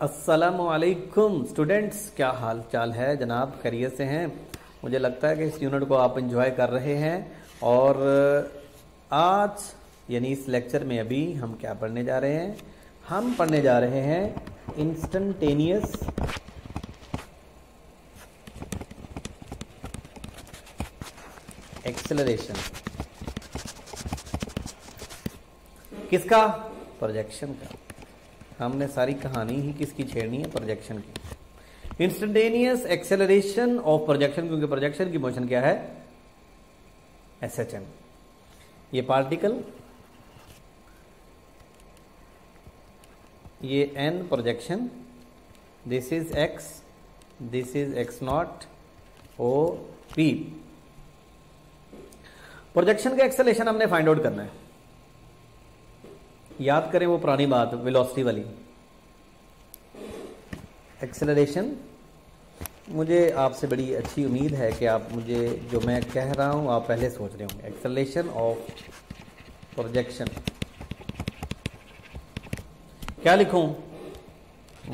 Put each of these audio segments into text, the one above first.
अस्सलामुअलैकुम स्टूडेंट्स, क्या हाल चाल है जनाब? खैरियत से हैं? मुझे लगता है कि इस यूनिट को आप एंजॉय कर रहे हैं। और आज यानी इस लेक्चर में अभी हम क्या पढ़ने जा रहे हैं? हम पढ़ने जा रहे हैं इंस्टेंटेनियस एक्सेलरेशन। किसका? प्रोजेक्शन का। हमने सारी कहानी ही किसकी छेड़नी है? प्रोजेक्शन की। इंस्टेंटेनियस एक्सेलरेशन ऑफ प्रोजेक्शन, क्योंकि प्रोजेक्शन की मोशन क्या है? SHM। ये पार्टिकल, ये n projection, this is x, this is x0 O P। Projection का एक्सेलरेशन हमने फाइंड आउट करना है। याद करें वो पुरानी बात वेलोसिटी वाली। एक्सेलरेशन, मुझे आपसे बड़ी अच्छी उम्मीद है कि आप मुझे जो मैं कह रहा हूं आप पहले सोच रहे होंगे। एक्सेलरेशन ऑफ प्रोजेक्शन क्या लिखूं?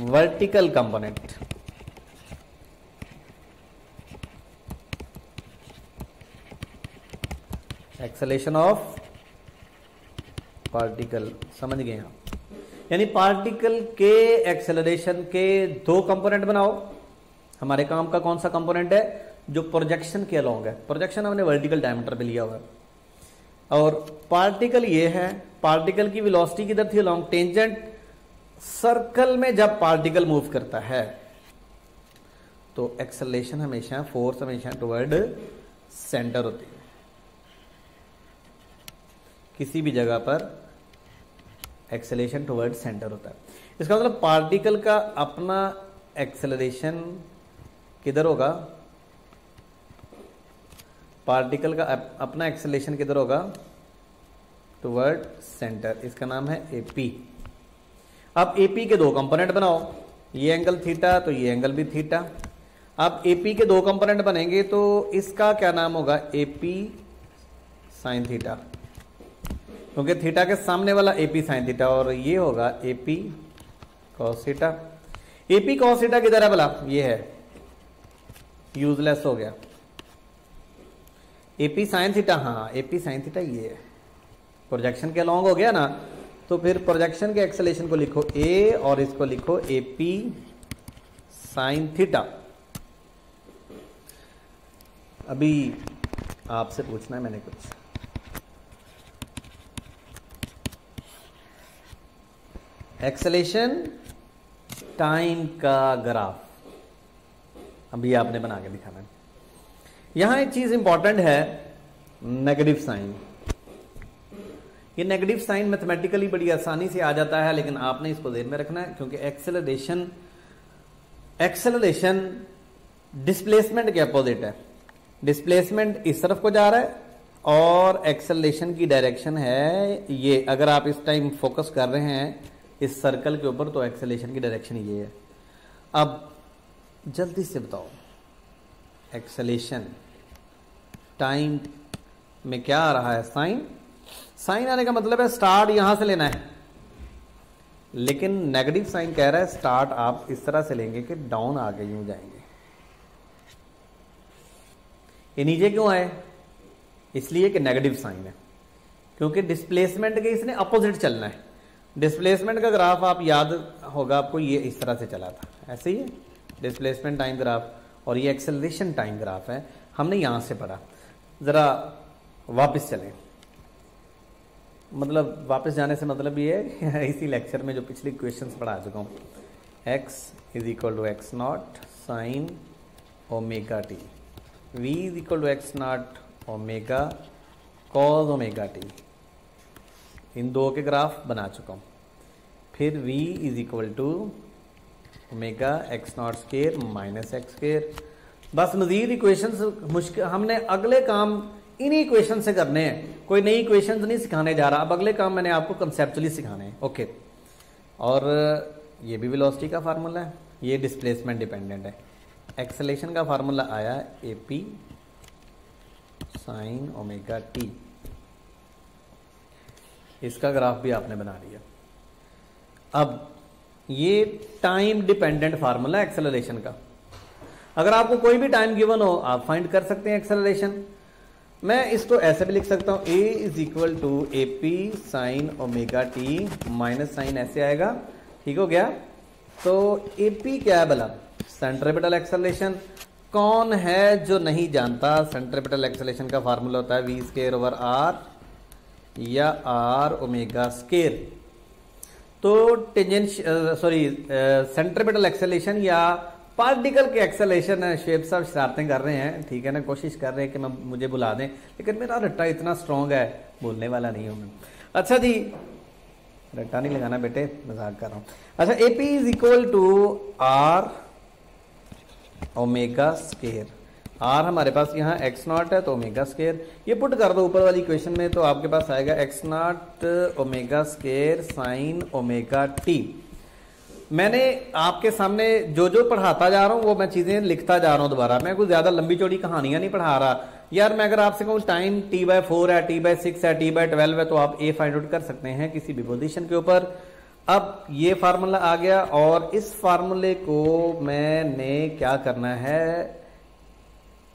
Vertical component. Acceleration of particle, समझ गए आप? यानी पार्टिकल के एक्सेलरेशन के दो कंपोनेंट बनाओ। हमारे काम का कौन सा कंपोनेंट है? जो प्रोजेक्शन के अलोंग है। प्रोजेक्शन हमने वर्टिकल डायमीटर पे लिया हुआ है और पार्टिकल ये है। पार्टिकल की वेलोसिटी किधर थी? Along tangent. सर्कल में जब पार्टिकल मूव करता है तो एक्सेलरेशन हमेशा, फोर्स हमेशा टुवर्ड सेंटर होती है। किसी भी जगह पर एक्सेलरेशन टुवर्ड सेंटर होता है। इसका मतलब पार्टिकल का अपना एक्सेलरेशन किधर होगा? पार्टिकल का अपना एक्सेलरेशन किधर होगा? Toward centre. इसका नाम है AP। अब AP के दो कंपोनेंट बनाओ। ये एंगल थीटा तो ये एंगल भी थीटा। अब AP के दो कंपोनेंट बनेंगे तो इसका क्या नाम होगा? AP साइन थीटा, क्योंकि थीटा के सामने वाला AP साइन थीटा, और ये होगा AP cos theta. AP cos theta किधर है भला? ये है, यूजलेस हो गया। AP साइन थीटा, हाँ AP साइन थीटा ये है। प्रोजेक्शन के अलोंग हो गया ना, तो फिर प्रोजेक्शन के एक्सेलरेशन को लिखो A और इसको लिखो AP साइन थीटा। अभी आपसे पूछना है मैंने कुछ। एक्सेलरेशन टाइम का ग्राफ अभी आपने बना के दिखाना है। यहां एक चीज इंपॉर्टेंट है, नेगेटिव साइन। ये नेगेटिव साइन मैथमेटिकली बड़ी आसानी से आ जाता है, लेकिन आपने इसको ध्यान में रखना है, क्योंकि एक्सेलरेशन डिस्प्लेसमेंट के अपोजिट है। डिस्प्लेसमेंट इस तरफ को जा रहा है और एक्सेलरेशन की डायरेक्शन है ये। अगर आप इस टाइम फोकस कर रहे हैं इस सर्कल के ऊपर तो एक्सेलरेशन की डायरेक्शन ये है। अब जल्दी से बताओ, एक्सेलरेशन टाइम में क्या आ रहा है? साइन। साइन आने का मतलब है स्टार्ट यहां से लेना है, लेकिन नेगेटिव साइन कह रहा है स्टार्ट आप इस तरह से लेंगे कि डाउन आगे यूं जाएंगे। ये नीचे क्यों आए? इसलिए कि नेगेटिव साइन है, क्योंकि डिस्प्लेसमेंट के इसने अपोजिट चलना है। डिस्प्लेसमेंट का ग्राफ आप याद होगा आपको, ये इस तरह से चला था, ऐसे ही डिस्प्लेसमेंट टाइम ग्राफ, और ये एक्सेलरेशन टाइम ग्राफ है। हमने यहां से पढ़ा। जरा वापस चलें, मतलब वापस जाने से मतलब ये है इसी लेक्चर में जो पिछले क्वेश्चंस पढ़ा चुका हूं। x is equal to x0 sine omega T, v is equal to x0 omega cos omega T. इन दो के ग्राफ बना चुका हूं। फिर v is equal to omega x0 square minus X square. बस मजीद इक्वेशंस मुश्किल, हमने अगले काम इन्हीं इक्वेशन से करने हैं। कोई नई इक्वेशंस नहीं सिखाने जा रहा। अब अगले काम मैंने आपको कंसेप्चुअली सिखाने हैं। ओके, और ये भी वेलोसिटी का फार्मूला है, ये डिस्प्लेसमेंट डिपेंडेंट है। एक्सेलरेशन का फार्मूला आया AP साइन ओमेगा टी। इसका ग्राफ भी आपने बना लिया। अब ये टाइम डिपेंडेंट फार्मूला एक्सेलरेशन का। अगर आपको कोई भी टाइम गिवन हो आप फाइंड कर सकते हैं एक्सेलरेशन। मैं इसको ऐसे भी लिख सकता हूं, a is equal to A P sine omega T minus sine ऐसे आएगा। ठीक हो गया। तो ए पी क्या है भला? Centripetal acceleration. कौन है जो नहीं जानता? सेंट्रीपिटल एक्सेलरेशन का फार्मूला होता है वी स्केयर ओवर आर या आर ओमेगा स्केयर। तो सेंट्रीपिटल एक्सेलरेशन या पार्टिकल के एक्सेलरेशन शेप साहब शरारतें कर रहे हैं, ठीक है ना, कोशिश कर रहे हैं कि मुझे बुला दें, लेकिन मेरा रट्टा इतना स्ट्रांग है बोलने वाला नहीं हूं मैं। अच्छा जी, रट्टा नहीं लगाना बेटे, मजाक कर रहा हूं। अच्छा, A P is equal to R omega square. R हमारे पास यहाँ एक्स नॉट है तो ओमेगा स्केयर, ये पुट कर दो ऊपर वाली इक्वेशन में तो आपके पास आएगा x not omega square sine omega T. मैंने आपके सामने जो जो पढ़ाता जा रहा हूं वो मैं चीजें लिखता जा रहा हूं दोबारा। मैं कुछ ज्यादा लंबी चौड़ी कहानियां नहीं पढ़ा रहा यार। मैं अगर आपसे कहूं टाइम t/4 है, t/6 है, t/12 है तो आप a फाइंड आउट कर सकते हैं किसी भी पोजीशन के ऊपर। अब ये फार्मूला आ गया और इस फार्मूले को मैंने क्या करना है,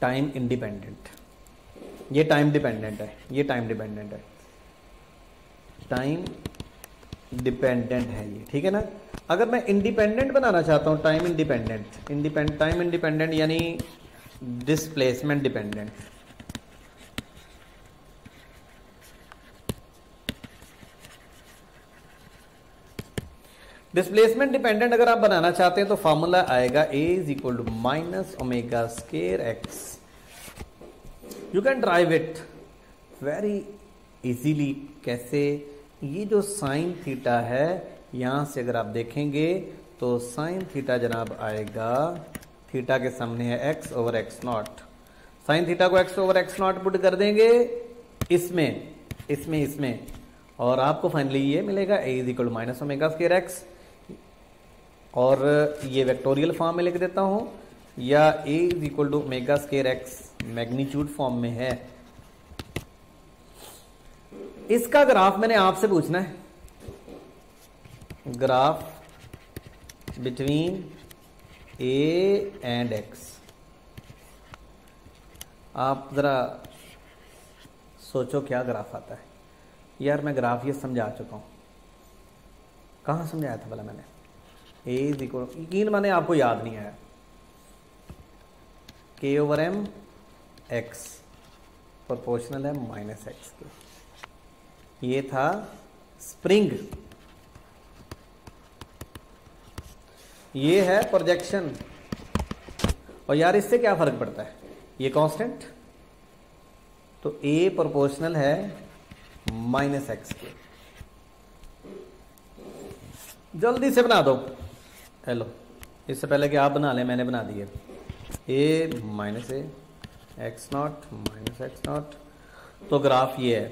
टाइम इंडिपेंडेंट। ये टाइम डिपेंडेंट है, ये टाइम डिपेंडेंट है, टाइम डिपेंडेंट है ये, ठीक है ना। अगर मैं इंडिपेंडेंट बनाना चाहता हूं, टाइम इंडिपेंडेंट, टाइम इंडिपेंडेंट यानी डिस्प्लेसमेंट डिपेंडेंट। डिस्प्लेसमेंट डिपेंडेंट अगर आप बनाना चाहते हैं तो फॉर्मूला आएगा a is equal to minus omega square X. You can derive it very easily. कैसे? ये जो साइन थीटा है यहां से अगर आप देखेंगे तो साइन थीटा जनाब आएगा, थीटा के सामने है X over X not. Sine theta को X over X naught put कर देंगे इसमें और आपको फाइनली ये मिलेगा a is equal to minus omega square X. और ये वेक्टोरियल फॉर्म में लिख देता हूं या a is equal to omega square X magnitude form में है। इसका ग्राफ मैंने आपसे पूछना है, graph between a and x। आप जरा सोचो क्या ग्राफ आता है यार। मैं ग्राफ ये समझा चुका हूं, कहां समझाया था भला मैंने? a इज इक्वल, यकीन माने आपको याद नहीं आया, k over m x proportional है माइनस एक्स के। ये था स्प्रिंग, ये है प्रोजेक्शन। और यार इससे क्या फर्क पड़ता है, ये कांस्टेंट, तो a प्रोपोर्शनल है माइनस एक्स के। जल्दी से बना दो, हेलो, इससे पहले कि आप बना लें मैंने बना दिए। a minus A x not minus x not. तो ग्राफ ये है,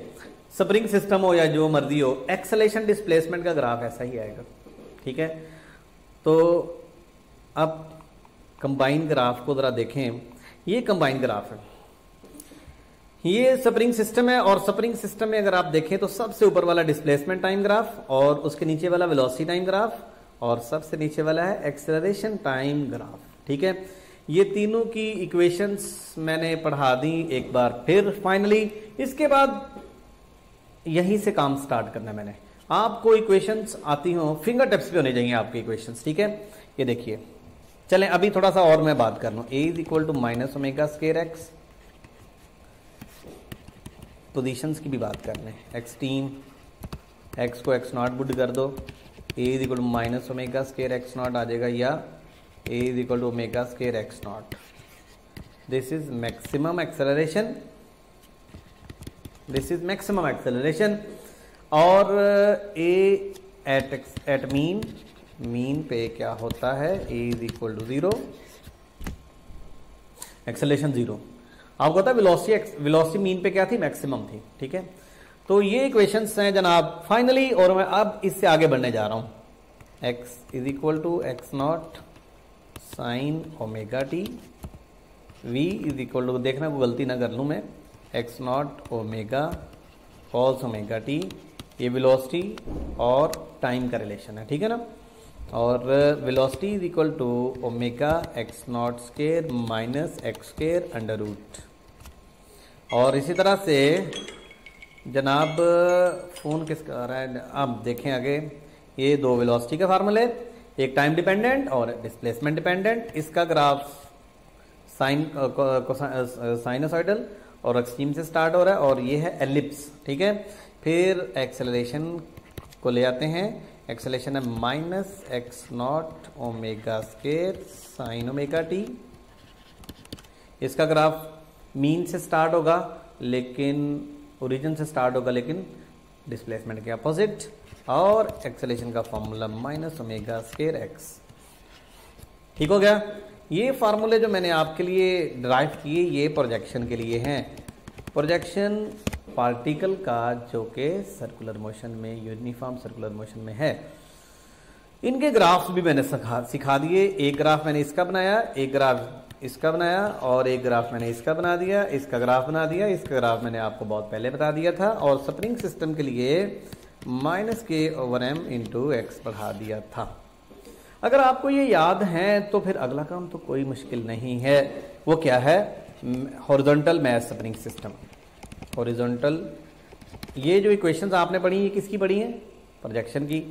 स्प्रिंग सिस्टम हो या जो मर्जी हो, एक्सेलेरेशन डिस्प्लेसमेंट का ग्राफ ऐसा ही आएगा, ठीक है। तो अब कंबाइन ग्राफ को जरा देखें, ये कंबाइन ग्राफ है, ये स्प्रिंग सिस्टम है। और स्प्रिंग सिस्टम में अगर आप देखें तो सबसे ऊपर वाला डिस्प्लेसमेंट टाइम ग्राफ और उसके नीचे वाला वेलोसिटी टाइम ग्राफ और सबसे नीचे वाला है एक्सेलरेशन टाइम ग्राफ, ठीक है। ये तीनों की इक्वेशंस मैंने पढ़ा दी एक बार फिर फाइनली। इसके बाद यहीं से काम स्टार्ट करना है मैंने। आपको इक्वेशंस आती हो, फिंगर टिप्स पे होने चाहिए आपकी इक्वेशंस, ठीक है। ये देखिए, चलें अभी थोड़ा सा और मैं बात कर लूं। a is equal to minus omega square X, positions की भी बात कर लें। एक्सट्रीम, एक्स को एक्स नॉट बुड कर दो, a is equal to minus omega square X naught आ जाएगा या a is equal to omega square X naught. This is maximum acceleration, this is maximum acceleration. और a एट मीन पे क्या होता है, a is equal to 0, acceleration 0। आपको पता है वेलोसिटी मीन पे क्या थी, मैक्सिमम थी, ठीक है। तो ये इक्वेशंस हैं जनाब फाइनली। और मैं अब इससे आगे बढ़ने जा रहा हूं। x is equal to X not sine omega T, v is equal to, देखना को गलती ना कर लूं मैं, X not omega cos omega T. ये वेलोसिटी और टाइम का रिलेशन है, ठीक है ना। और velocity is equal to omega X not square minus X square under root. और इसी तरह से जनाब फोन किसका आ रहा है, अब देखें आगे, ये दो वेलोसिटी के फार्मूले, एक टाइम डिपेंडेंट और डिस्प्लेसमेंट डिपेंडेंट। इसका ग्राफ साइनोसॉइडल और एक्सट्रीम से स्टार्ट हो रहा है और ये है एलिप्स, ठीक है। फिर एक्सेलरेशन को ले आते हैं, एक्सेलरेशन है minus x not omega square sine omega T. इसका ग्राफ मीन से स्टार्ट होगा लेकिन ओरिजिन से स्टार्ट होगा लेकिन डिस्प्लेसमेंट के अपोजिट, और एक्सेलरेशन का formula minus omega square x. ठीक हो गया। ये फार्मूले जो मैंने आपके लिए ड्राइव किए ये प्रोजेक्शन के लिए हैं। प्रोजेक्शन पार्टिकल का जो कि सर्कुलर मोशन में, यूनिफॉर्म सर्कुलर मोशन में है। इनके ग्राफ्स भी मैंने सिखा दिए। एक ग्राफ मैंने इसका बनाया, एक ग्राफ इसका बनाया और एक ग्राफ मैंने इसका बना दिया, इसका ग्राफ बना दिया, इसका ग्राफ मैंने आपको बहुत पहले बता दिया था। और स्प्रिंग सिस्टम के लिए minus K over M into x पढ़ा दिया था। अगर आपको ये याद है तो फिर अगला काम तो कोई मुश्किल नहीं है। वो क्या है? Horizontal math spring system. Horizontal, ये जो इक्वेशंस आपने पढ़ी ये किसकी पढ़ी हैं? प्रोजेक्शन की।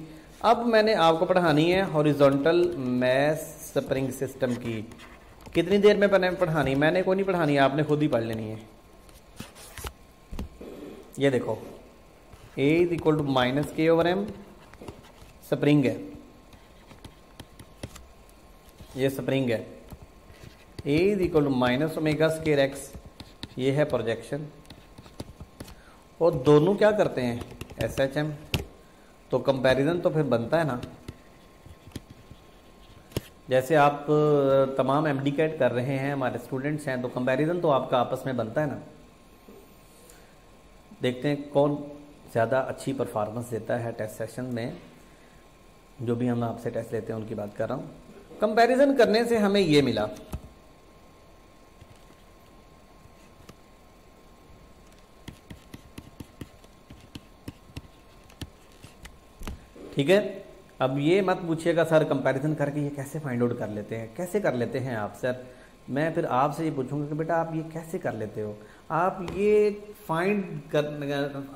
अब मैंने आपको पढ़ानी है हॉरिजॉन्टल मैथ स्प्रिंग सिस्टम की। कितनी देर में पढ़ानी? मैंने कोई नहीं पढ़ानी, आपने खुद ही पढ़ लेनी है। ये देखो, A is equal to minus K over M, spring है, ये स्प्रिंग है। A is equal to minus omega square X, ये है प्रोजेक्शन। और दोनों क्या करते हैं? S H M. तो कंपैरिजन तो फिर बनता है ना। जैसे आप तमाम एमडी कैट कर रहे हैं, हमारे स्टूडेंट्स हैं, तो कंपैरिजन तो आपका आपस में बनता है ना। देखते हैं कौन ज़्यादा अच्छी परफॉर्मेंस देता है टेस्ट सेशन में। जो भी हम आपसे टेस्ट लेते हैं उनकी बात कर रहा हूँ। कंपैरिजन करने से हमें ये मिला, ठीक है। अब ये मत पूछिएगा सर कंपैरिजन करके ये कैसे फाइंड आउट कर लेते हैं, कैसे कर लेते हैं आप सर। मैं फिर आपसे ये पूछूंगा कि बेटा आप ये कैसे कर लेते हो, आप ये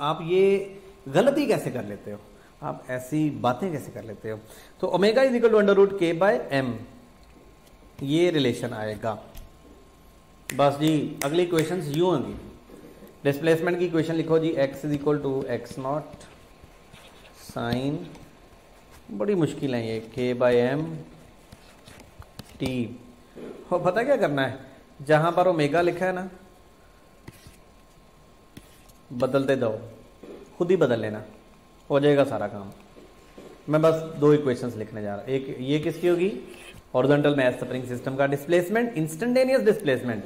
आप ये गलती कैसे कर लेते हो, आप ऐसी बातें कैसे कर लेते हो। तो omega is equal to under root K by M, ये रिलेशन आएगा। बस जी, अगली इक्वेशंस यूं होंगी। डिस्प्लेसमेंट की इक्वेशन लिखो जी, X is equal to X not sine, बड़ी मुश्किल है ये, के बाय एम टी। हो पता क्या करना है? जहां पर ओमेगा लिखा है ना, बदलते दो, खुद ही बदल लेना, हो जाएगा सारा काम। मैं बस दो इक्वेशंस लिखने जा रहा हूं। एक ये किसकी होगी? हॉरिजॉन्टल मैथ स्प्रिंग सिस्टम का डिस्प्लेसमेंट, इंस्टेंटेनियस डिस्प्लेसमेंट।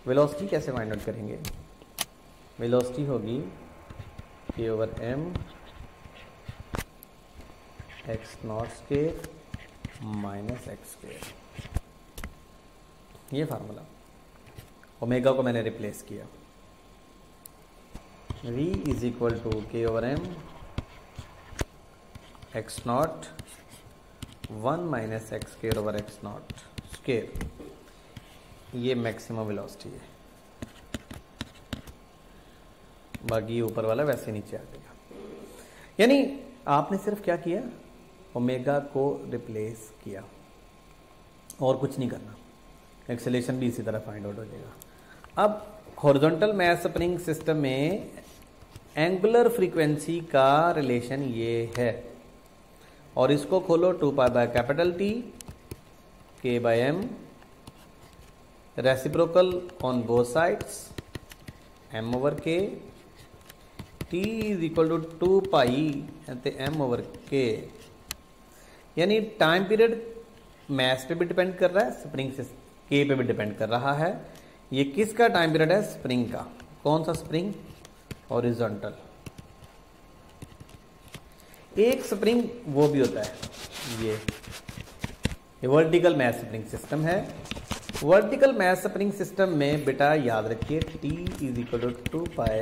वेलोसिटी कैसे फाइंड आउट करेंगे? वेलोसिटी होगी K over M X not square minus X square, ये फार्मूला। ओमेगा को मैंने रिप्लेस किया। v is equal to K over M X not 1 minus X square over X not square, ये maximum velocity है। बाकी ऊपर वाला वैसे नीचे आ जाएगा। यानी आपने सिर्फ क्या किया? ओमेगा को रिप्लेस किया और कुछ नहीं करना। एक्सेलेरेशन भी इसी तरह फाइंड आउट हो जाएगा। अब हॉरिजॉन्टल मैथ स्प्रिंग सिस्टम में एंगुलर फ्रीक्वेंसी का रिलेशन ये है, और इसको खोलो 2 pi by capital T K by M, reciprocal on both sides, M over K, T is equal to 2 pi M over K. यानी टाइम पीरियड मैथ पे भी डिपेंड कर रहा है, स्प्रिंग से के पे भी डिपेंड कर रहा है। ये किसका टाइम पीरियड है? स्प्रिंग का। कौन सा स्प्रिंग? हॉरिजॉन्टल। एक स्प्रिंग वो भी होता है, ये वर्टिकल मैथ स्प्रिंग सिस्टम है। वर्टिकल मैथ स्प्रिंग सिस्टम में बेटा याद रखिए T is equal to 2 pi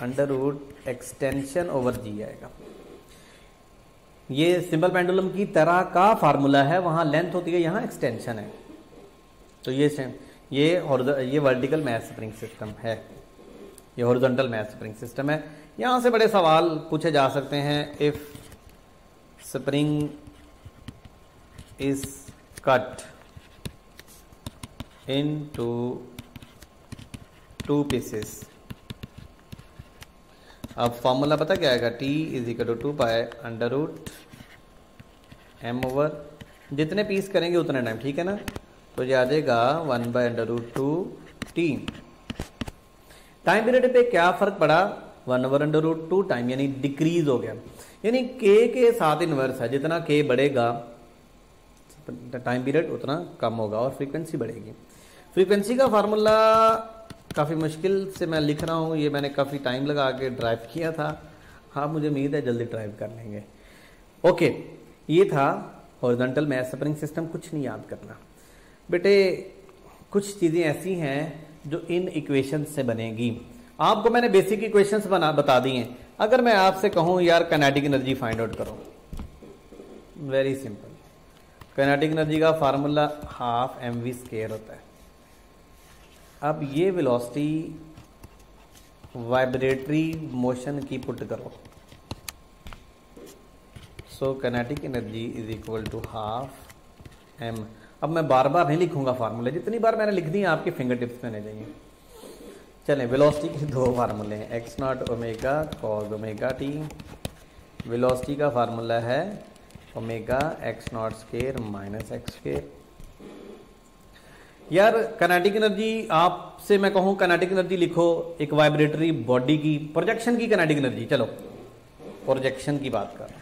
under root extension over G आएगा। ये सिंपल पेंडुलम की तरह का फार्मूला है, वहां लेंथ होती है, यहाँ एक्सटेंशन है। तो ये वर्टिकल मैथ स्प्रिंग सिस्टम है, ये हॉरिजॉन्टल मैथ स्प्रिंग सिस्टम है। यहां से बड़े सवाल पूछे जा सकते हैं। If spring is cut into 2 pieces, अब फॉर्मूला पता क्या आएगा, T is equal to 2 pi under root m over, जितने पीस करेंगे उतने टाइम, ठीक है ना। तो ये आ जाएगा 1 by under root 2 T। Time period पे क्या फर्क पड़ा, 1 ओवर अंडर रूट 2 टाइम, यानी डिक्रीज हो गया, यानी K के साथ इनवर्स है, जितना K बढ़ेगा टाइम पीरियड उतना कम होगा और फ्रीक्वेंसी बढ़ेगी। फ्रीक्वेंसी का फार्मूला काफ़ी मुश्किल से मैं लिख रहा हूँ, ये मैंने काफ़ी टाइम लगा के ड्राइव किया था। हाँ, मुझे उम्मीद है जल्दी ड्राइव कर लेंगे। ओके, ये था हॉरिजॉन्टल मैथ स्प्रिंग सिस्टम। कुछ नहीं याद करना बेटे, कुछ चीज़ें ऐसी हैं जो इन इक्वेशन से बनेगी। आपको मैंने बेसिक इक्वेशंस बता दी हैं। अगर मैं आपसे कहूँ यार काइनेटिक एनर्जी फाइंड आउट करो, वेरी सिंपल, काइनेटिक एनर्जी का फार्मूला हाफ mv² होता है। अब ये वेलोसिटी वाइब्रेटरी मोशन की पुट करो, so kinetic energy is equal to half m। अब मैं बार बार नहीं लिखूंगा फार्मूले, जितनी बार मैंने लिख दी आपके फिंगर टिप्स में नहीं जाइए। चलें, वेलोसिटी के 2 फार्मूले हैं, x not omega cos omega T. Velocity का फार्मूला है omega x not square minus x square. यार काइनेटिक एनर्जी, आपसे मैं कहूं काइनेटिक एनर्जी लिखो एक वाइब्रेटरी बॉडी की, प्रोजेक्शन की काइनेटिक एनर्जी, चलो प्रोजेक्शन की बात कर,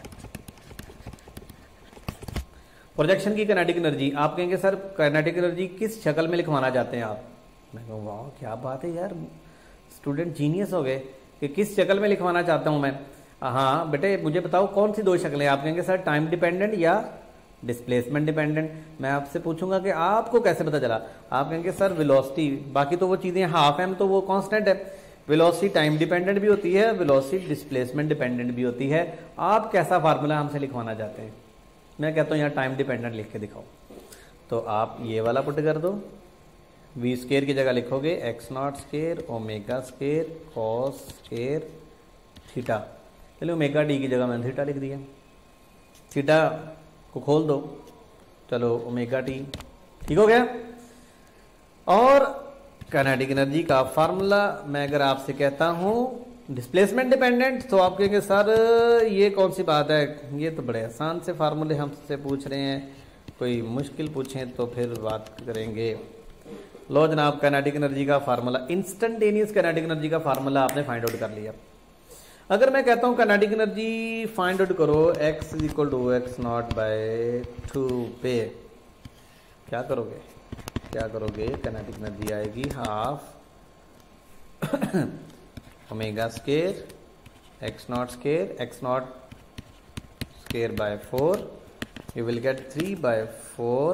प्रोजेक्शन की काइनेटिक एनर्जी। आप कहेंगे सर काइनेटिक एनर्जी किस शक्ल में लिखवाना चाहते हैं आप? मैं कहूँ वाह क्या बात है यार, स्टूडेंट जीनियस हो गए कि किस शक्ल में लिखवाना चाहता हूं मैं। हाँ बेटे मुझे बताओ कौन सी 2 शक्लें? आप कहेंगे सर टाइम डिपेंडेंट या डिस्प्लेसमेंट डिपेंडेंट। मैं आपसे पूछूंगा कि आपको कैसे पता चला? आप कहेंगे सर वेलोसिटी, बाकी तो वो चीजें हाफ m तो वो कांस्टेंट है, वेलोसिटी टाइम डिपेंडेंट भी होती है, वेलोसिटी डिस्प्लेसमेंट डिपेंडेंट भी होती है। आप कैसा फार्मूला हमसे लिखवाना चाहते हैं? मैं कहता हूं यहाँ टाइम डिपेंडेंट लिख के दिखाओ। तो आप ये वाला पुट कर दो, v स्क्वायर की जगह लिखोगे x not square omega square cos square theta. चलिए ओमेगा डी की जगह मैंने थीटा लिख दिया, थीटा को खोल दो, चलो ओमेगा टी, ठीक हो गया। और काइनेटिक एनर्जी का फार्मूला मैं अगर आपसे कहता हूं डिस्प्लेसमेंट डिपेंडेंट, तो आप कहेंगे सर ये कौन सी बात है, ये तो बड़े आसान से फार्मूले हमसे पूछ रहे हैं, कोई मुश्किल पूछें तो फिर बात करेंगे। लो जनाब, काइनेटिक एनर्जी का फार्मूला, इंस्टेंटेनियस काइनेटिक एनर्जी का फार्मूला आपने फाइंड आउट कर लिया। अगर मैं कहता हूं काइनेटिक एनर्जी फाइंड आउट करो, x is equal to x not by 2 पे, क्या करोगे? काइनेटिक एनर्जी आएगी half omega square x not square by 4, you will get 3 by 4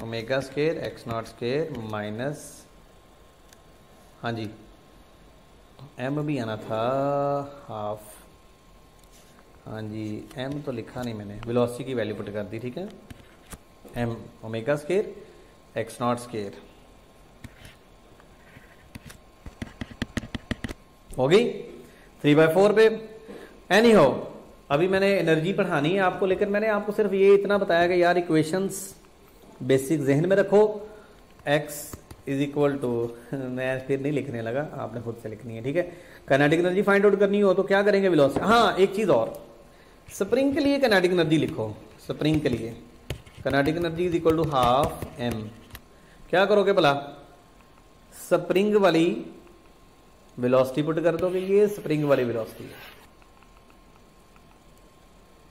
omega square x not square minus, हाँ जी m भी आना था हाफ, हाँ जी m तो लिखा नहीं मैंने, वेलोसिटी की वैल्यू पुट कर दी, ठीक है। m omega square x not square हो गई 3/4 पे। एनी हो, अभी मैंने एनर्जी पढ़ानी है आपको, लेकिन मैंने आपको सिर्फ ये इतना बताया कि यार इक्वेशंस बेसिक जहन में रखो। x इज इक्वल टू, मैं फिर नहीं लिखने लगा, आपने खुद से लिखनी है, ठीक है। काइनेटिक एनर्जी फाइंड आउट करनी हो तो क्या करेंगे? वेलोसिटी। हाँ एक चीज और, स्प्रिंग के लिए काइनेटिक एनर्जी लिखो, स्प्रिंग के लिए kinetic energy is equal to half m। क्या करोगे भला? स्प्रिंग वाली वेलोसिटी पुट कर दोगे, ये स्प्रिंग वाली वेलोसिटी है,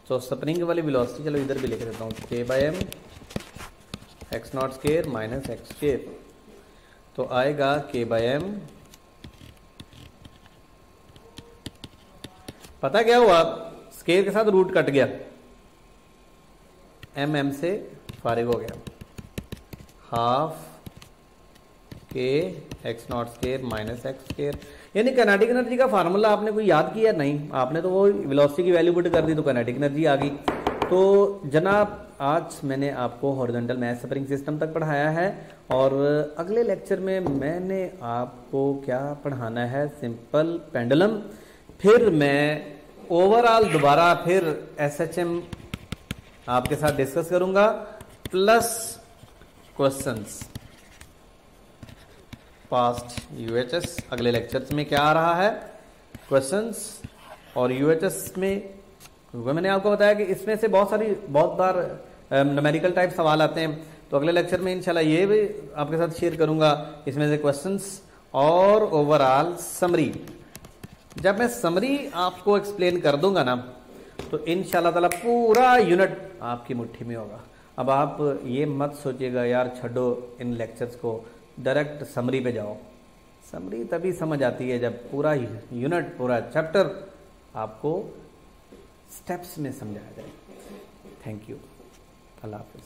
तो स्प्रिंग वाली वेलोसिटी, चलो इधर भी लिख देता हूँ, k/m x not square minus x square, तो आएगा k/m। पता क्या हुआ? स्क्वायर के साथ रूट कट गया, m से फारिग हो गया, half k x not square minus x square. यानी काइनेटिक एनर्जी का फार्मूला आपने कोई याद किया? नहीं, आपने तो वो वेलोसिटी की वैल्यू पुट कर दी तो काइनेटिक एनर्जी आ गई। तो जनाब आज मैंने आपको हॉरिजॉन्टल मैथ स्प्रिंग सिस्टम तक पढ़ाया है और अगले लेक्चर में मैंने आपको क्या पढ़ाना है, सिंपल पेंडुलम। फिर मैं ओवरऑल दोबारा फिर एसएचएम आपके साथ डिस्कस करूंगा प्लस क्वेश्चंस पास्ट यूएचएस। अगले लेक्चर्स में क्या आ रहा है, क्वेश्चंस और यूएचएस में, क्योंकि मैंने आपको बताया कि इसमें से बहुत बार न्यूमेरिकल टाइप सवाल आते हैं। तो अगले लेक्चर में इंशाल्लाह ये भी आपके साथ शेयर करूंगा, इसमें से क्वेश्चंस और ओवरऑल समरी। जब मैं समरी आपको एक्सप्लेन कर दूंगा ना तो इंशाल्लाह ताला पूरा यूनिट आपकी मुट्ठी में होगा। अब आप ये मत सोचिएगा यार छोड़ो इन लेक्चर्स को, डायरेक्ट समरी पे जाओ। समरी तभी समझ आती है जब पूरा यूनिट, पूरा चैप्टर आपको स्टेप्स में समझाया जाए। Thank you, Allah Hafiz.